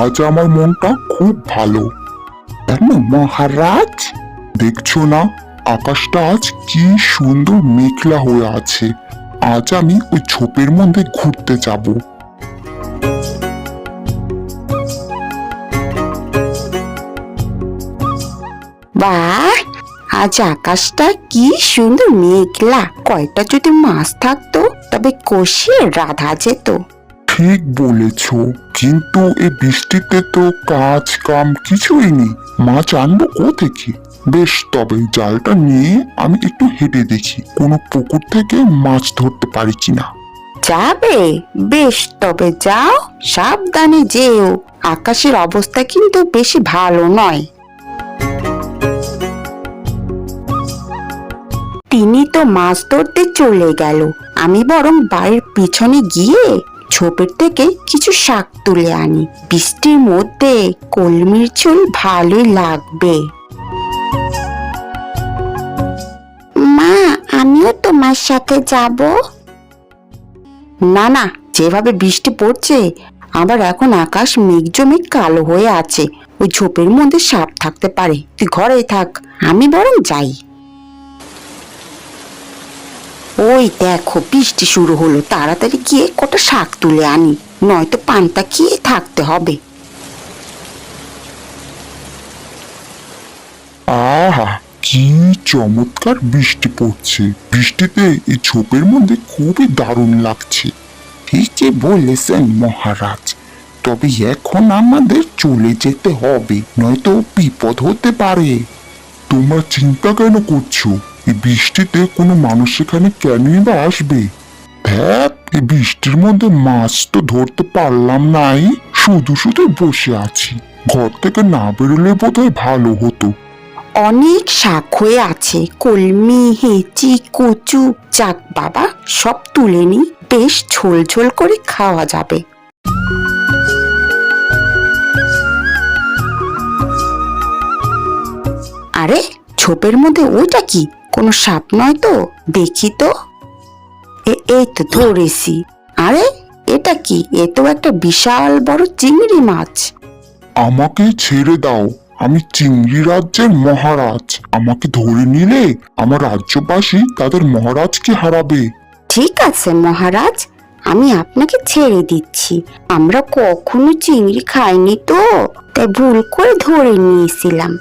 আজ আমার মনটা খুব ভালো। কেন মহারাজ? দেখছো না আকাশটা আজ কি সুন্দর মেঘলা হয়ে আছে। আজ আমি ওই ঝোপের মধ্যে ঘুরতে যাব। বাহ, আজ আকাশটা কি সুন্দর মেঘলা। কয়টা যদি মাছ থাকতো তবে কষিয়ে রাধা যেত। ঠিক বলেছ, কিন্তু এই বৃষ্টিতে তো কাজ কাম কিছুই নেই। মাছ আনবো কোথেকে? বেশ, তবে জালটা নিয়ে আমি একটু হেঁটে দেখি কোনো পুকুর থেকে মাছ ধরতে পারি কিনা। যাবে? বেশ, তবে যাও, সাবধানে যেও। আকাশের অবস্থা কিন্তু বেশি ভালো নয়। তিনি তো মাছ ধরতে চলে গেল। আমি বরং বাড়ির পিছনে গিয়ে ঝোপের থেকে কিছু শাক তুলে আনি। বৃষ্টির মধ্যে কলমির ঝোল ভালোই লাগবে। মা, আমিও তোমার সাথে যাব। না না, যেভাবে বৃষ্টি পড়ছে, আবার এখন আকাশ মেঘ জমে কালো হয়ে আছে, ওই ঝোপের মধ্যে সাপ থাকতে পারে। তুই ঘরেই থাক, আমি বরং যাই। ওই দেখো, বৃষ্টি শুরু হলো। তাড়াতাড়ি গিয়ে কটা শাক তুলে আনি, নয়তো পান্তা খেয়ে থাকতে হবে। আহা, কি চমৎকার বৃষ্টি পড়ছে। বৃষ্টিতে এই ঝোপের মধ্যে খুবই দারুণ লাগছে। ঠিকই বলেছেন মহারাজ, তবে এখন আমাদের চলে যেতে হবে, নয়তো বিপদ হতে পারে। তোমরা চিন্তা কেন করছো? এই বৃষ্টিতে কোনো মানুষ এখানে কেনই বা আসবে? ধ্যাত, এই বৃষ্টির মধ্যে মাছ তো ধরতে পারলাম নাই, শুধু শুধু বসে আছি। ঘর থেকে না বেরোলে বোধহয় ভালো হতো। অনেক শাক হয়ে আছে, কলমি, হেঁচি, কচু। যাক বাবা, সব তুলে নি, বেশ ঝোল ঝোল করে খাওয়া যাবে। আরে, ঝোপের মধ্যে ওইটা কি? কোনো সাপ নয় তো? দেখি তো। এই তো ধরেছি। আরে, এটা কি? এ তো একটা বিশাল বড় চিংড়ি মাছ। আমাকে ছেড়ে দাও, আমি চিংড়ি রাজ্যের মহারাজ। আমাকে ধরে নিলে আমার রাজ্যবাসী তাদের মহারাজকে হারাবে। ঠিক আছে মহারাজ, আমি আপনাকে ছেড়ে দিচ্ছি। আমরা কখনো চিংড়ি খাইনি তো, তাই ভুল করে ধরে নিয়েছিলাম।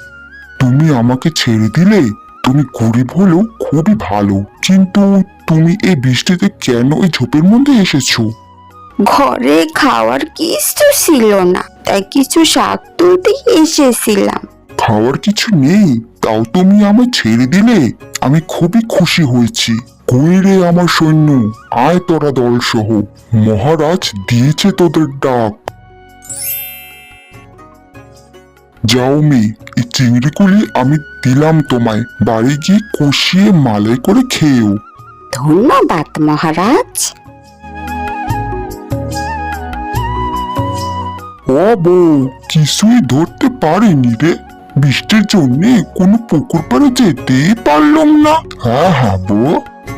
তুমি আমাকে ছেড়ে দিলে? তুমি গরিব হলেও খুবই ভালো, কিন্তু তুমি এই বৃষ্টিতে কেন এই ঝোপের মধ্যে এসেছো? ঘরে খাওয়ার কিছু ছিল না, তাই কিছু শাক তুলতে এসেছিলাম। খাওয়ার কিছু নেই, তাও তুমি আমায় ছেড়ে দিলে? আমি খুবই খুশি হয়েছি। কই রে আমার সৈন্য, আয় তোরা দল সহ, মহারাজ দিয়েছে তোদের ডাক। যাও মেয়ে, এই চিংড়িগুলি আমি দিলাম তোমায়, বাড়ি গিয়ে কষিয়ে মালাই করে খেয়েও। ধন্যবাদ মহারাজ। ও বউ, কিছুই ধরতে পারিনি রে। বৃষ্টির জন্য কোনো পুকুর পাড়ে যেতেই পারলাম না। হ্যাঁ হ্যাঁ বউ,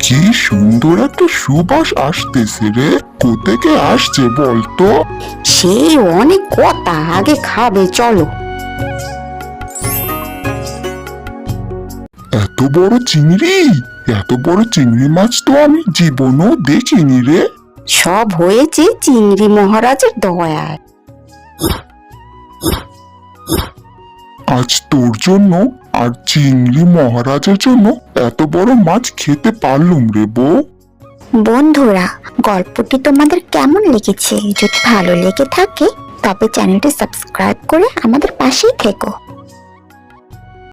কি সুন্দর একটা সুবাস আসতেছে রে। কোথেকে আসছে বলতো? সেই অনেক কথা, আগে খাবে চলো। এত বড় চিংড়ি, এত বড় চিংড়ি মাছ তো আমি জীবনেও দেখিনি রে। সব হয়েছে চিংড়ি মহারাজের দয়ায়। আজ তোর জন্য আর চিংড়ি মহারাজের জন্য এত বড় মাছ খেতে পারলুম রে বউ। বন্ধুরা, গল্পটি তোমাদের কেমন লেগেছে? যদি ভালো লেগে থাকে তবে চ্যানেলটি সাবস্ক্রাইব করে আমাদের পাশেই থেকো।